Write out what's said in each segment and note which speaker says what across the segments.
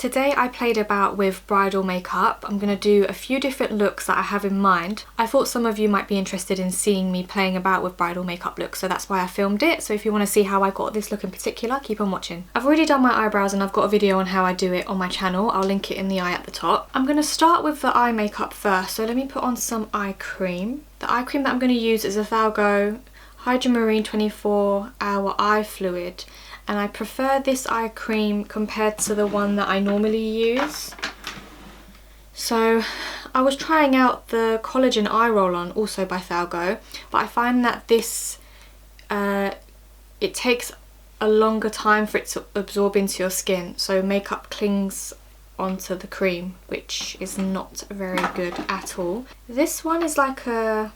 Speaker 1: Today I played about with bridal makeup. I'm going to do a few different looks that I have in mind. I thought some of you might be interested in seeing me playing about with bridal makeup looks, so that's why I filmed it. So if you want to see how I got this look in particular, keep on watching. I've already done my eyebrows and I've got a video on how I do it on my channel. I'll link it in the eye at the top. I'm going to start with the eye makeup first, so let me put on some eye cream. The eye cream that I'm going to use is a Thalgo Hydra Marine 24-hour eye fluid. And I prefer this eye cream compared to the one that I normally use. So I was trying out the collagen eye roll-on, also by Thalgo, but I find that this, it takes a longer time for it to absorb into your skin, so makeup clings onto the cream, which is not very good at all. This one is like a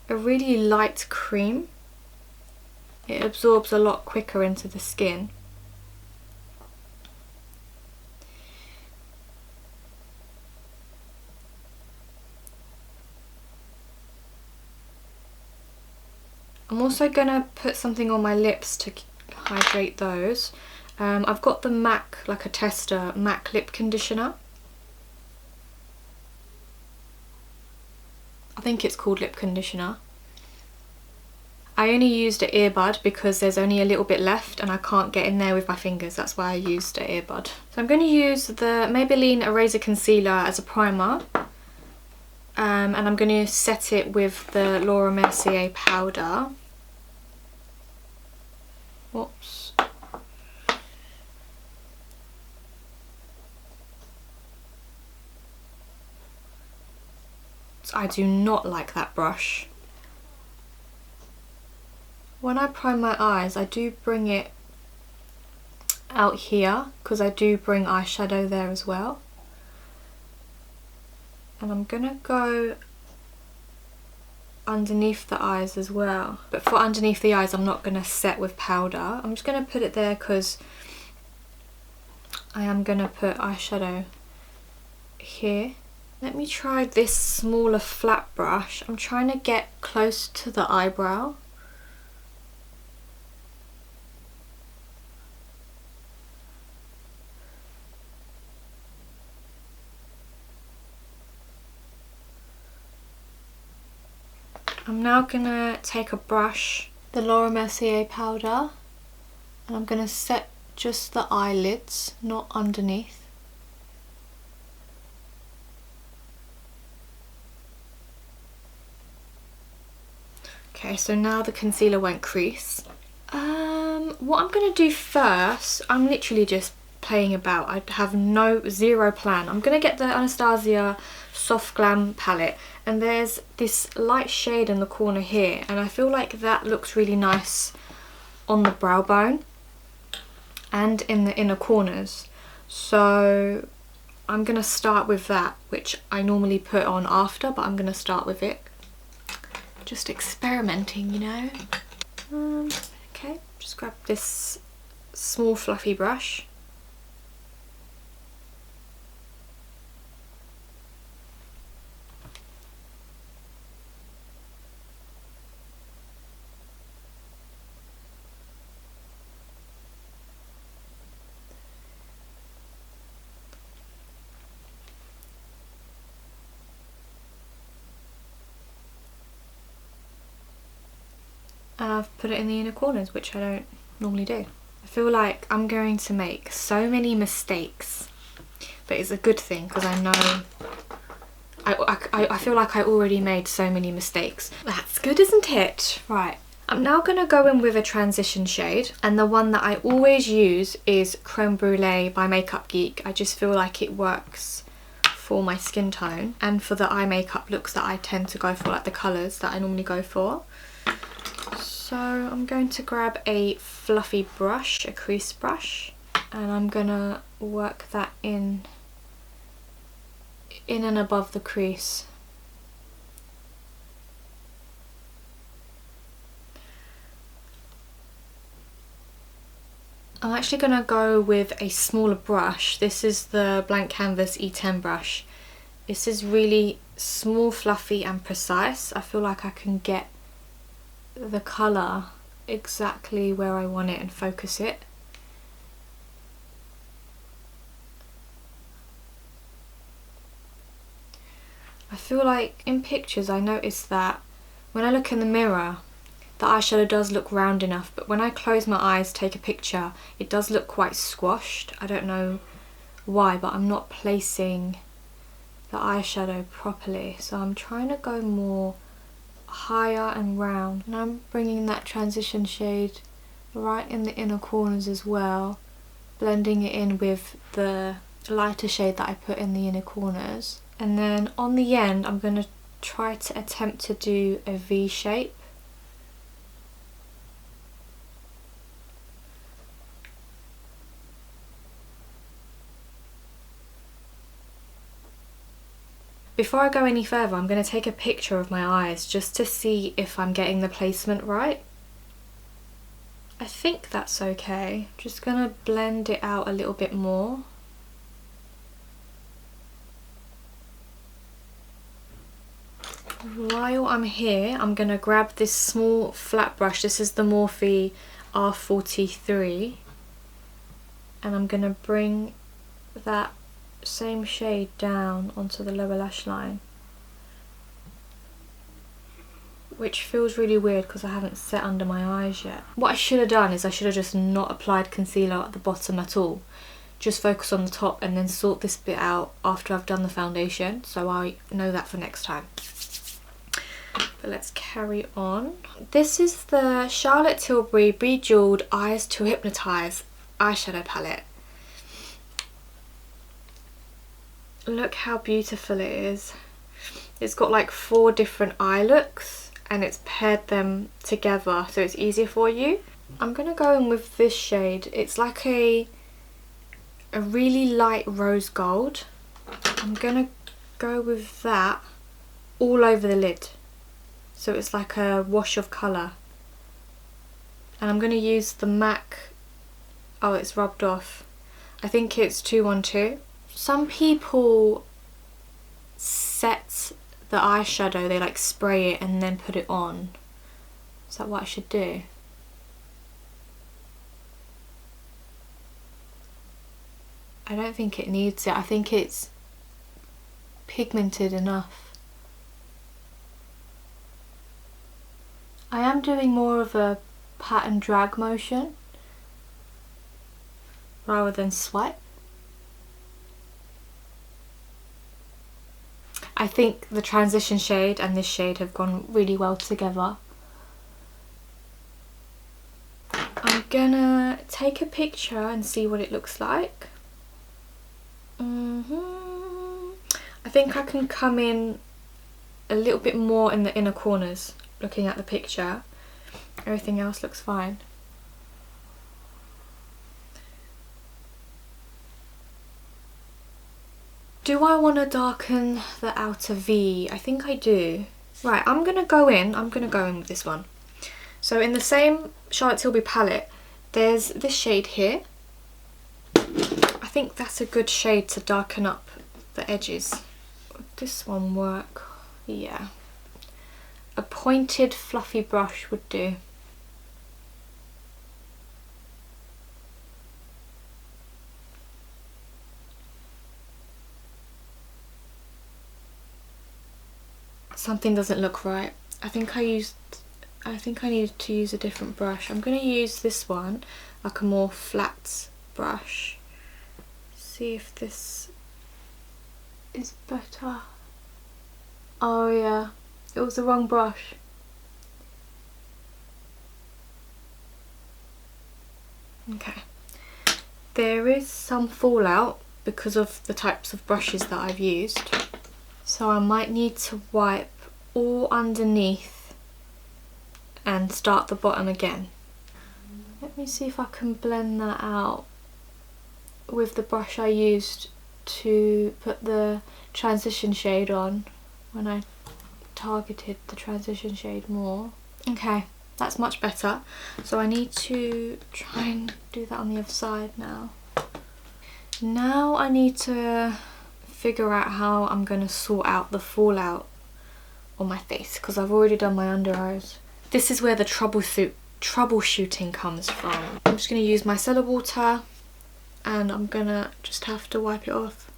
Speaker 1: really light cream. It absorbs a lot quicker into the skin. I'm also going to put something on my lips to hydrate those. I've got the MAC, like a tester, MAC lip conditioner. I think it's called lip conditioner. I only used an earbud because there's only a little bit left and I can't get in there with my fingers. That's why I used an earbud. So I'm going to use the Maybelline Eraser Concealer as a primer. And I'm going to set it with the Mercier powder. Whoops. I do not like that brush. When I prime my eyes, I do bring it out here because I do bring eyeshadow there as well. And I'm gonna go underneath the eyes as well. But for underneath the eyes, I'm not gonna set with powder. I'm just gonna put it there because I am gonna put eyeshadow here. Let me try this smaller flat brush. I'm trying to get close to the eyebrow. I'm now gonna take a brush, the Mercier powder, and I'm gonna set just the eyelids, not underneath. Okay, so now the concealer won't crease. What I'm gonna do first, I'm literally just playing about. I have zero plan. I'm gonna get the Anastasia Soft Glam palette, and there's this light shade in the corner here, and I feel like that looks really nice on the brow bone and in the inner corners. So I'm gonna start with that, which I normally put on after, but I'm gonna start with it. Just experimenting, you know. Okay, just grab this small fluffy brush. And I've put it in the inner corners, which I don't normally do. I feel like I'm going to make so many mistakes, but it's a good thing because I know I feel like I already made so many mistakes. That's good, isn't it? Right, I'm now going to go in with a transition shade, and the one that I always use is Creme Brulee by Makeup Geek. I just feel like it works for my skin tone and for the eye makeup looks that I tend to go for, like the colours that I normally go for. So I'm going to grab a fluffy brush, a crease brush, and I'm gonna work that in and above the crease. I'm actually gonna go with a smaller brush. This is the Blank Canvas E10 brush. This is really small, fluffy and precise. I feel like I can get the colour exactly where I want it and focus it. I feel like in pictures I noticed that when I look in the mirror, the eyeshadow does look round enough, but when I close my eyes, take a picture, it does look quite squashed. I don't know why, but I'm not placing the eyeshadow properly, so I'm trying to go more higher and round, and I'm bringing that transition shade right in the inner corners as well, blending it in with the lighter shade that I put in the inner corners. And then on the end I'm going to try to attempt to do a V shape. Before I go any further, I'm going to take a picture of my eyes just to see if I'm getting the placement right. I think that's okay. Just going to blend it out a little bit more. While I'm here, I'm going to grab this small flat brush. This is the Morphe R43. And I'm going to bring that same shade down onto the lower lash line. Which feels really weird because I haven't set under my eyes yet. What I should have done is I should have just not applied concealer at the bottom at all. Just focus on the top and then sort this bit out after I've done the foundation, so I know that for next time. But let's carry on. This is the Charlotte Tilbury Bejewelled Eyes to Hypnotise eyeshadow palette. Look how beautiful it is. It's got like 4 different eye looks and it's paired them together so it's easier for you. I'm going to go in with this shade. It's like a really light rose gold. I'm going to go with that all over the lid. So it's like a wash of colour. And I'm going to use the MAC, oh it's rubbed off, I think it's 212. Some people set the eyeshadow, they like spray it and then put it on. Is that what I should do? I don't think it needs it. I think it's pigmented enough. I am doing more of a pat and drag motion rather than swipe. I think the transition shade and this shade have gone really well together. I'm gonna take a picture and see what it looks like. I think I can come in a little bit more in the inner corners looking at the picture. Everything else looks fine. Do I want to darken the outer V? I think I do. Right, I'm going to go in with this one. So in the same Charlotte Tilbury palette, there's this shade here. I think that's a good shade to darken up the edges. Would this one work? Yeah. A pointed fluffy brush would do. Something doesn't look right. I think I needed to use a different brush. I'm going to use this one, like a more flat brush. See if this is better. Oh yeah, it was the wrong brush. Okay. There is some fallout because of the types of brushes that I've used. So I might need to wipe all underneath and start the bottom again. Let me see if I can blend that out with the brush I used to put the transition shade on when I targeted the transition shade more. Okay, that's much better. So I need to try and do that on the other side now. Now I need to figure out how I'm going to sort out the fallout on my face because I've already done my under eyes. This is where the troubleshooting comes from. I'm just going to use my cellar water and I'm going to just have to wipe it off.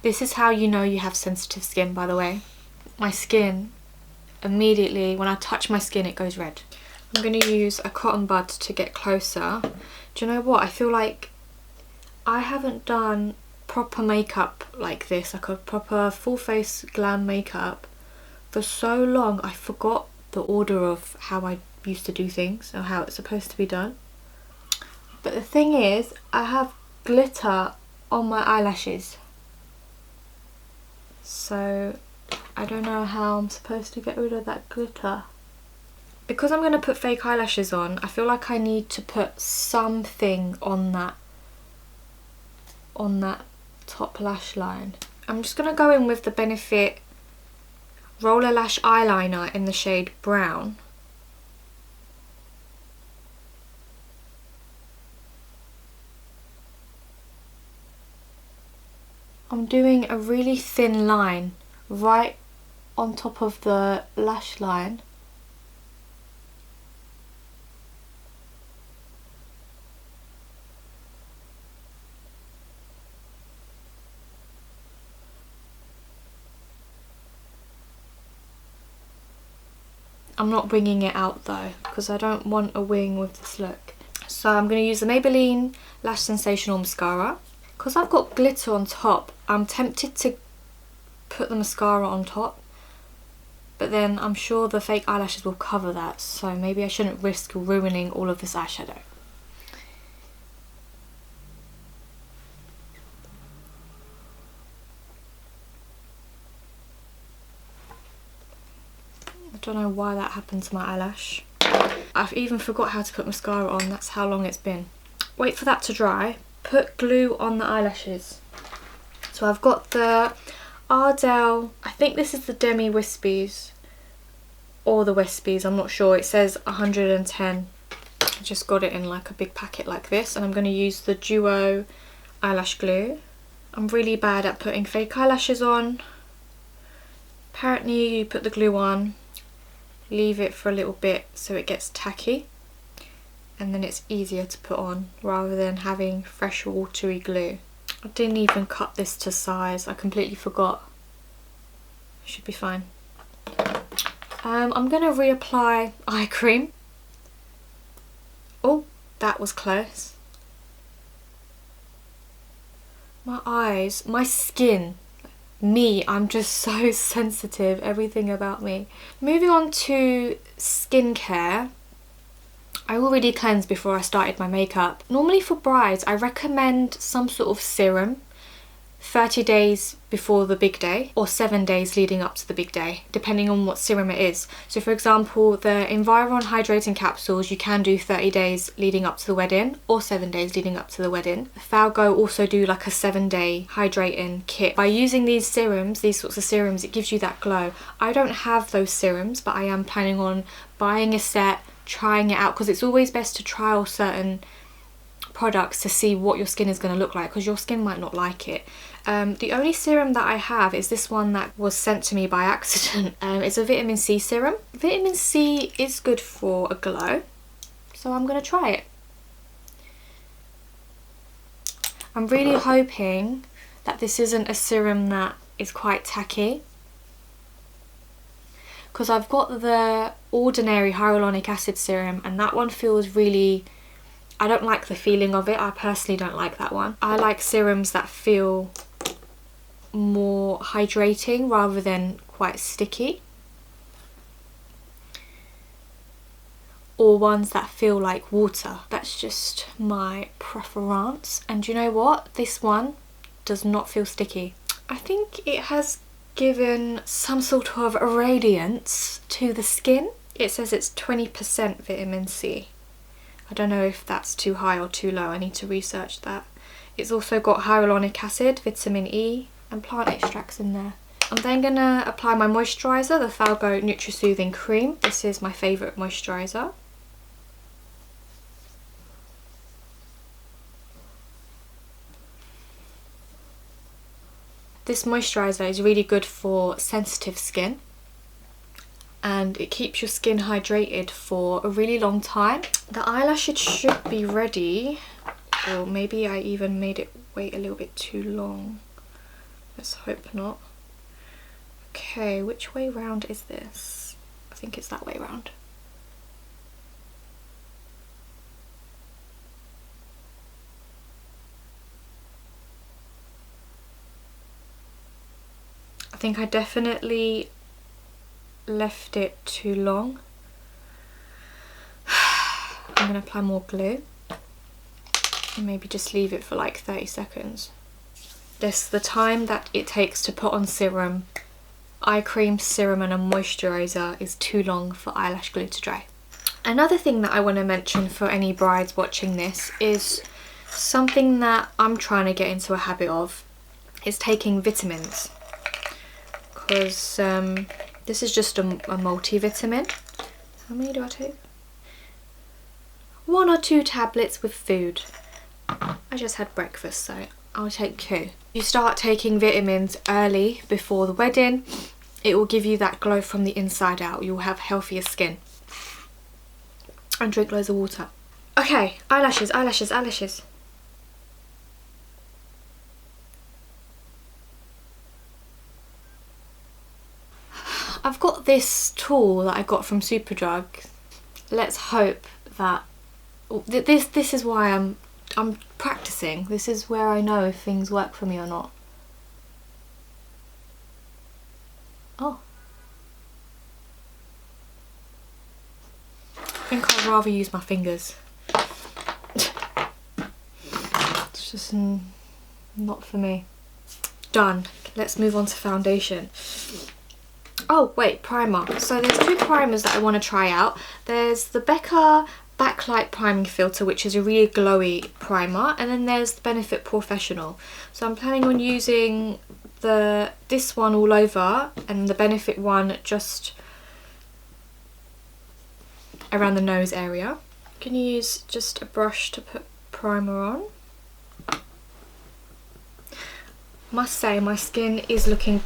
Speaker 1: This is how you know you have sensitive skin, by the way. My skin, immediately, when I touch my skin, it goes red. I'm going to use a cotton bud to get closer. Do you know what? I feel like I haven't done proper makeup like this, like a proper full face glam makeup, for so long. I forgot the order of how I used to do things or how it's supposed to be done. But the thing is, I have glitter on my eyelashes, so I don't know how I'm supposed to get rid of that glitter. Because I'm going to put fake eyelashes on, I feel like I need to put something on that top lash line. I'm just going to go in with the Benefit Roller Lash Eyeliner in the shade Brown. I'm doing a really thin line right on top of the lash line. I'm not winging it out though, because I don't want a wing with this look. So I'm going to use the Maybelline Lash Sensational Mascara. Because I've got glitter on top, I'm tempted to put the mascara on top, but then I'm sure the fake eyelashes will cover that, so maybe I shouldn't risk ruining all of this eyeshadow. I don't know why that happened to my eyelash. I've even forgot how to put mascara on, that's how long it's been. Wait for that to dry. Put glue on the eyelashes. So I've got the Ardell, I think this is the Demi Wispies or the Wispies, I'm not sure. It says 110. I just got it in like a big packet like this, and I'm going to use the Duo eyelash glue. I'm really bad at putting fake eyelashes on. Apparently you put the glue on, leave it for a little bit so it gets tacky, and then it's easier to put on rather than having fresh watery glue. I didn't even cut this to size, I completely forgot. Should be fine. I'm going to reapply eye cream. Oh, that was close. My eyes, my skin, me, I'm just so sensitive, everything about me. Moving on to skincare. I already cleansed before I started my makeup. Normally for brides, I recommend some sort of serum 30 days before the big day or 7 days leading up to the big day, depending on what serum it is. So for example, the Environ Hydrating Capsules, you can do 30 days leading up to the wedding or 7 days leading up to the wedding. Thalgo also do like a 7-day hydrating kit. By using these serums, these sorts of serums, it gives you that glow. I don't have those serums, but I am planning on buying a set, trying it out, because it's always best to trial certain products to see what your skin is going to look like, because your skin might not like it. The only serum that I have is this one that was sent to me by accident. It's a vitamin C serum. Vitamin C is good for a glow, so I'm going to try it. I'm really hoping that this isn't a serum that is quite tacky, because I've got the ordinary hyaluronic acid serum and that one feels really, I don't like the feeling of it. I personally don't like that one. I like serums that feel more hydrating rather than quite sticky, or ones that feel like water. That's just my preference. And you know what? This one does not feel sticky. I think it has given some sort of radiance to the skin. It says it's 20% vitamin C. I don't know if that's too high or too low. I need to research that. It's also got hyaluronic acid, vitamin E and plant extracts in there. I'm then going to apply my moisturiser, the Thalgo Nutri Soothing Cream. This is my favourite moisturiser. This moisturiser is really good for sensitive skin, and it keeps your skin hydrated for a really long time. The eyelashes should be ready, or maybe I even made it wait a little bit too long. Let's hope not. Okay, which way round is this? I think it's that way round. I think I definitely left it too long. I'm going to apply more glue and maybe just leave it for like 30 seconds. The time that it takes to put on serum, eye cream, serum and a moisturiser is too long for eyelash glue to dry. Another thing that I want to mention for any brides watching this is something that I'm trying to get into a habit of is taking vitamins, because this is just a multivitamin. How many do I take? 1 or 2 tablets with food. I just had breakfast, so I'll take 2. You start taking vitamins early before the wedding, it will give you that glow from the inside out. You'll have healthier skin. And drink loads of water. Okay, eyelashes, eyelashes, eyelashes. I've got this tool that I got from Superdrug. Let's hope that this is why I'm practicing. This is where I know if things work for me or not. Oh. I think I'd rather use my fingers. It's just not for me. Done. Let's move on to foundation. Oh wait, primer. So there's 2 primers that I want to try out. There's the Becca backlight priming filter, which is a really glowy primer, and then there's the Benefit Porefessional. So I'm planning on using this one all over and the Benefit one just around the nose area. You can use just a brush to put primer on. Must say my skin is looking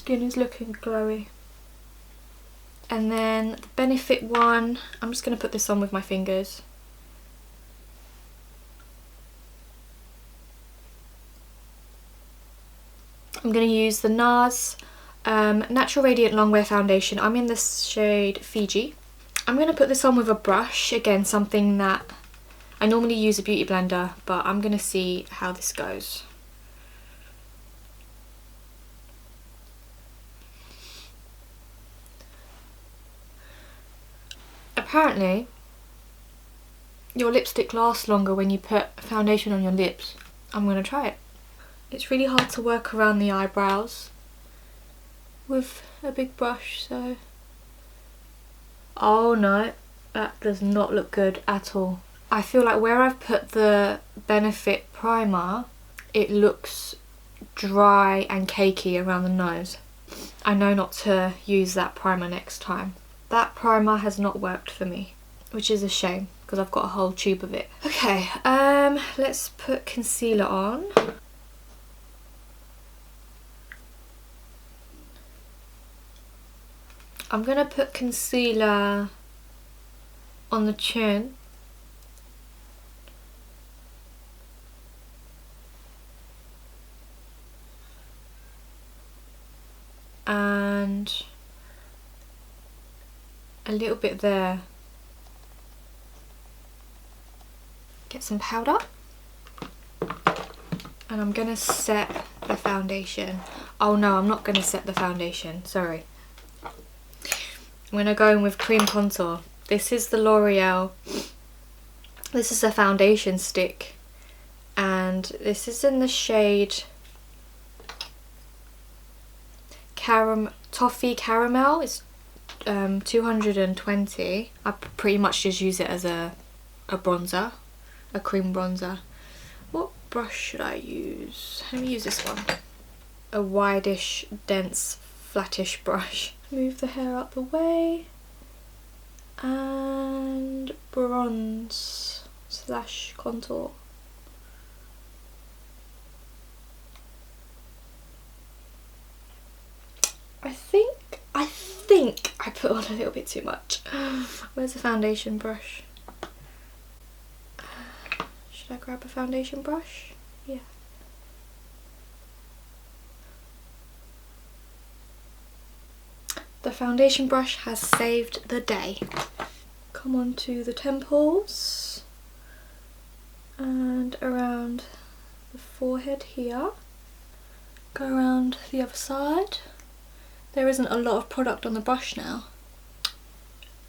Speaker 1: glowy. And then the Benefit one, I'm just going to put this on with my fingers. I'm going to use the Nars Natural Radiant Longwear Foundation. I'm in the shade Fiji. I'm going to put this on with a brush, again something that I normally use a beauty blender, but I'm going to see how this goes. Apparently, your lipstick lasts longer when you put foundation on your lips. I'm going to try it. It's really hard to work around the eyebrows with a big brush, so... Oh no, that does not look good at all. I feel like where I've put the Benefit primer, it looks dry and cakey around the nose. I know not to use that primer next time. That primer has not worked for me, which is a shame because I've got a whole tube of it. Okay, let's put concealer on. I'm going to put concealer on the chin. And a little bit there. Get some powder. And I'm going to set the foundation. Oh no, I'm not going to set the foundation, sorry. I'm going to go in with cream contour. This is the Loreal. This is a foundation stick. And this is in the shade Toffee Caramel. It's 220. I pretty much just use it as a bronzer, a cream bronzer. What brush should I use? Let me use this one. A wideish, dense, flattish brush. Move the hair out the way. And bronze / contour. I think I put on a little bit too much. Where's the foundation brush? Should I grab a foundation brush? Yeah. The foundation brush has saved the day. Come on to the temples and around the forehead here. Go around the other side. There isn't a lot of product on the brush now.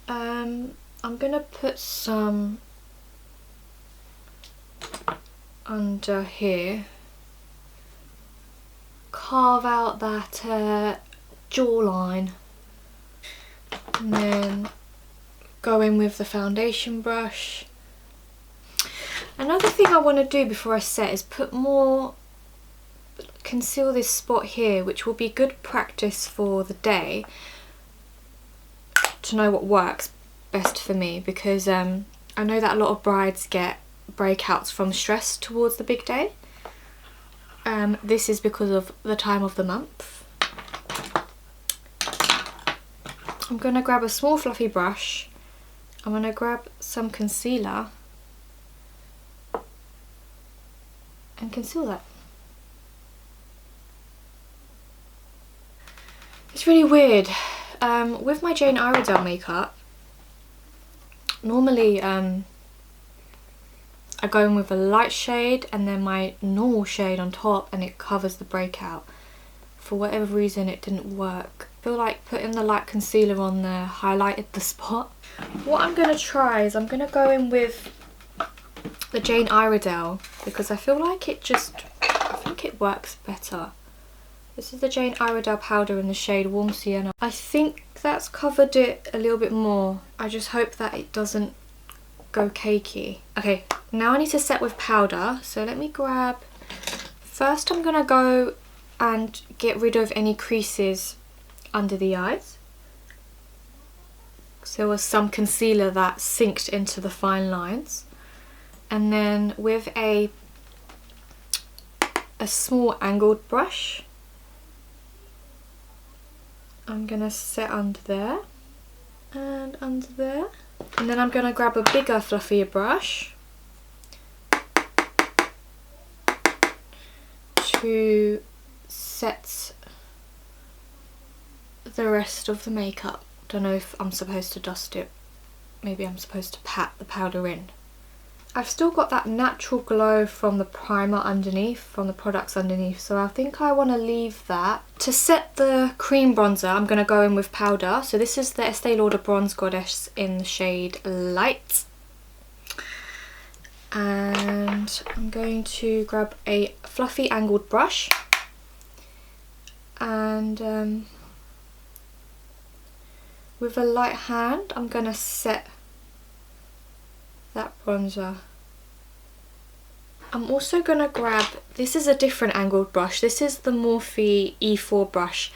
Speaker 1: I'm gonna put some under here. Carve out that jawline. And then go in with the foundation brush. Another thing I want to do before I set is put more, conceal this spot here, which will be good practice for the day to know what works best for me, because I know that a lot of brides get breakouts from stress towards the big day. This is because of the time of the month. I'm going to grab a small fluffy brush. I'm going to grab some concealer and conceal that. It's really weird. With my Ardell makeup, normally I go in with a light shade and then my normal shade on top, and it covers the breakout. For whatever reason it didn't work. I feel like putting the light concealer on there highlighted the spot. What I'm going to try is I'm going to go in with the Ardell, because I feel like I think it works better. This is the Ardell powder in the shade Warm Sienna. I think that's covered it a little bit more. I just hope that it doesn't go cakey. Okay, now I need to set with powder. So let me grab, first I'm going to go and get rid of any creases under the eyes. So there was some concealer that sinked into the fine lines. And then with a small angled brush, I'm going to set under there and under there. And then I'm going to grab a bigger, fluffier brush to set the rest of the makeup. Don't know if I'm supposed to dust it. Maybe I'm supposed to pat the powder in. I've still got that natural glow from the primer underneath, from the products underneath, so I think I want to leave that. To set the cream bronzer, I'm going to go in with powder. So this is the Estee Lauder Bronze Goddess in the shade Light. And I'm going to grab a fluffy angled brush and with a light hand I'm going to set that bronzer. I'm also going to grab, this is a different angled brush, this is the Morphe E4 brush.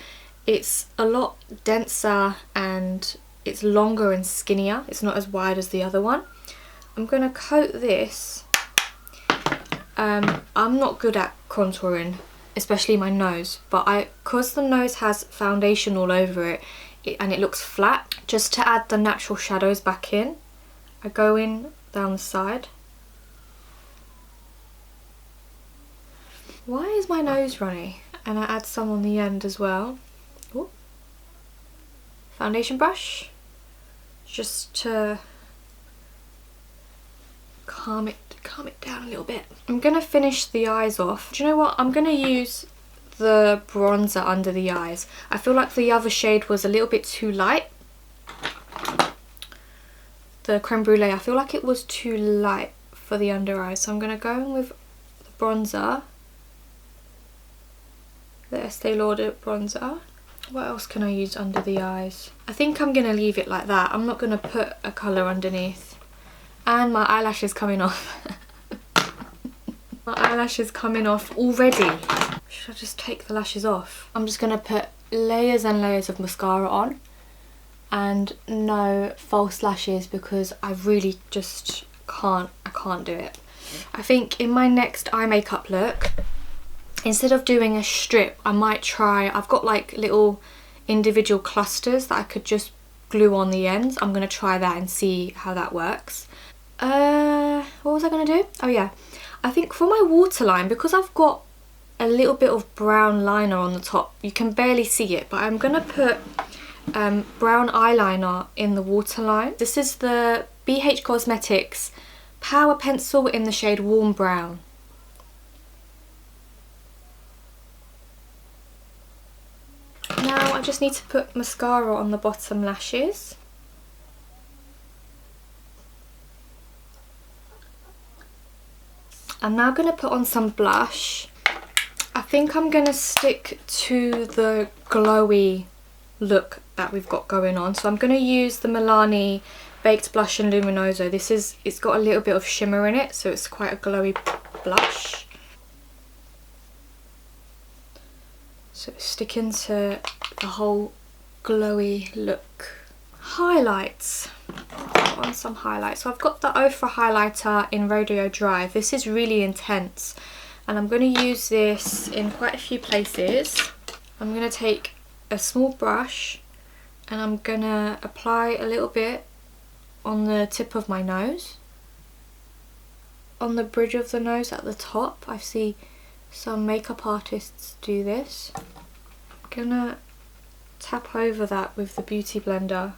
Speaker 1: It's a lot denser and it's longer and skinnier, it's not as wide as the other one. I'm going to coat this. I'm not good at contouring, especially my nose, but because the nose has foundation all over it and it looks flat, just to add the natural shadows back in, I go in down the side. Why is my nose runny? And I add some on the end as well. Ooh. Foundation brush, just to calm it down a little bit. I'm going to finish the eyes off. Do you know what? I'm going to use the bronzer under the eyes. I feel like the other shade was a little bit too light. The creme brulee, I feel like it was too light for the under eyes. So I'm going to go in with the bronzer. The Estee Lauder bronzer. What else can I use under the eyes? I think I'm going to leave it like that. I'm not going to put a colour underneath. And my eyelash is coming off. My eyelash is coming off already. Should I just take the lashes off? I'm just going to put layers and layers of mascara on. And no false lashes, because I really just can't do it. I think in my next eye makeup look, instead of doing a strip, I might try, I've got like little individual clusters that I could just glue on the ends. I'm going to try that and see how that works. What was I going to do? Oh yeah, I think for my waterline, because I've got a little bit of brown liner on the top, you can barely see it, but I'm going to put brown eyeliner in the waterline. This is the BH Cosmetics Power Pencil in the shade Warm Brown. Now I just need to put mascara on the bottom lashes. I'm now going to put on some blush. I think I'm going to stick to the glowy look that we've got going on. So I'm going to use the Milani Baked Blush and Luminoso. It's got a little bit of shimmer in it, so it's quite a glowy blush. So sticking to the whole glowy look. Highlights. Put on some highlights. So I've got the Ofra highlighter in Rodeo Drive. This is really intense, and I'm going to use this in quite a few places. I'm going to take a small brush and I'm going to apply a little bit on the tip of my nose, on the bridge of the nose at the top. I see some makeup artists do this. I'm gonna tap over that with the beauty blender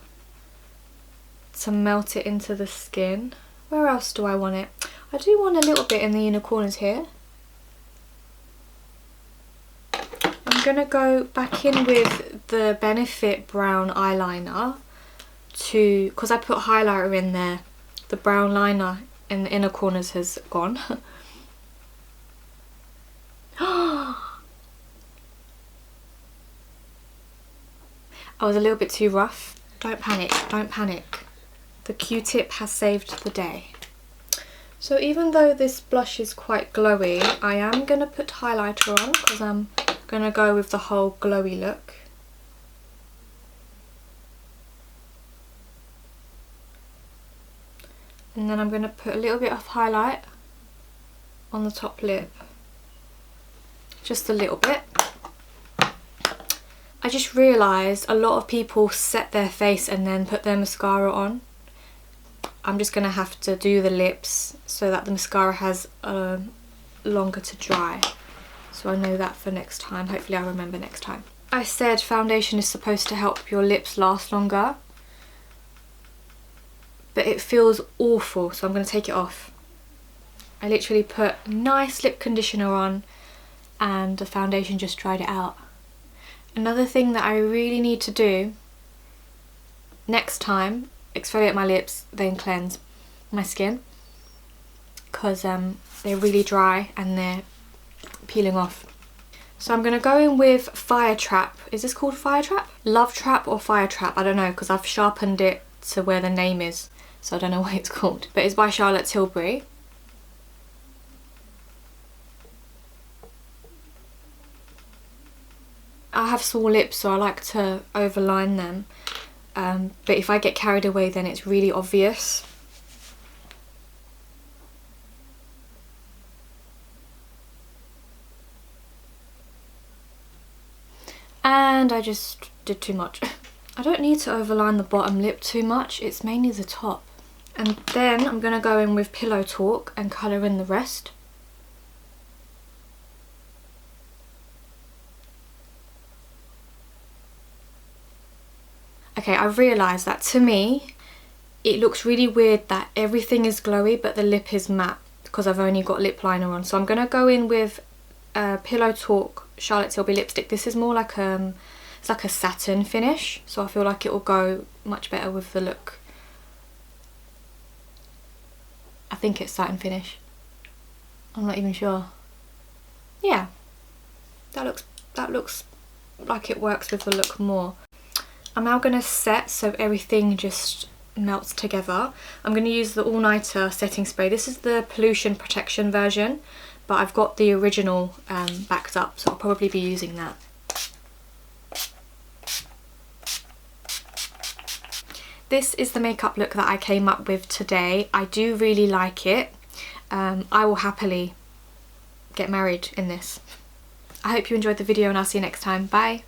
Speaker 1: to melt it into the skin. Where else do I want it? I do want a little bit in the inner corners here. I'm gonna go back in with the Benefit brown eyeliner because I put highlighter in there. The brown liner in the inner corners has gone. I was a little bit too rough. Don't panic, don't panic. The Q-tip has saved the day. So even though this blush is quite glowy, I am going to put highlighter on because I'm going to go with the whole glowy look. And then I'm going to put a little bit of highlight on the top lip. Just a little bit. I just realised a lot of people set their face and then put their mascara on. I'm just going to have to do the lips so that the mascara has longer to dry. So I know that for next time. Hopefully I'll remember next time. I said foundation is supposed to help your lips last longer, but it feels awful, so I'm going to take it off. I literally put nice lip conditioner on and the foundation just dried it out. Another thing that I really need to do next time, exfoliate my lips, then cleanse my skin, because they're really dry and they're peeling off. So I'm going to go in with Fire Trap. Is this called Fire Trap? Love Trap or Fire Trap? I don't know, because I've sharpened it to where the name is, so I don't know what it's called. But it's by Charlotte Tilbury. I have small lips, so I like to overline them, but if I get carried away then it's really obvious. And I just did too much. I don't need to overline the bottom lip too much, it's mainly the top. And then I'm going to go in with Pillow Talk and colour in the rest. Okay, I've realised that to me, it looks really weird that everything is glowy but the lip is matte because I've only got lip liner on. So I'm going to go in with Pillow Talk Charlotte Tilbury lipstick. This is more like it's like a satin finish, so I feel like it will go much better with the look. I think it's satin finish. I'm not even sure. Yeah, that looks like it works with the look more. I'm now going to set so everything just melts together. I'm going to use the All Nighter setting spray. This is the pollution protection version, but I've got the original backed up, so I'll probably be using that. This is the makeup look that I came up with today. I do really like it. I will happily get married in this. I hope you enjoyed the video and I'll see you next time. Bye!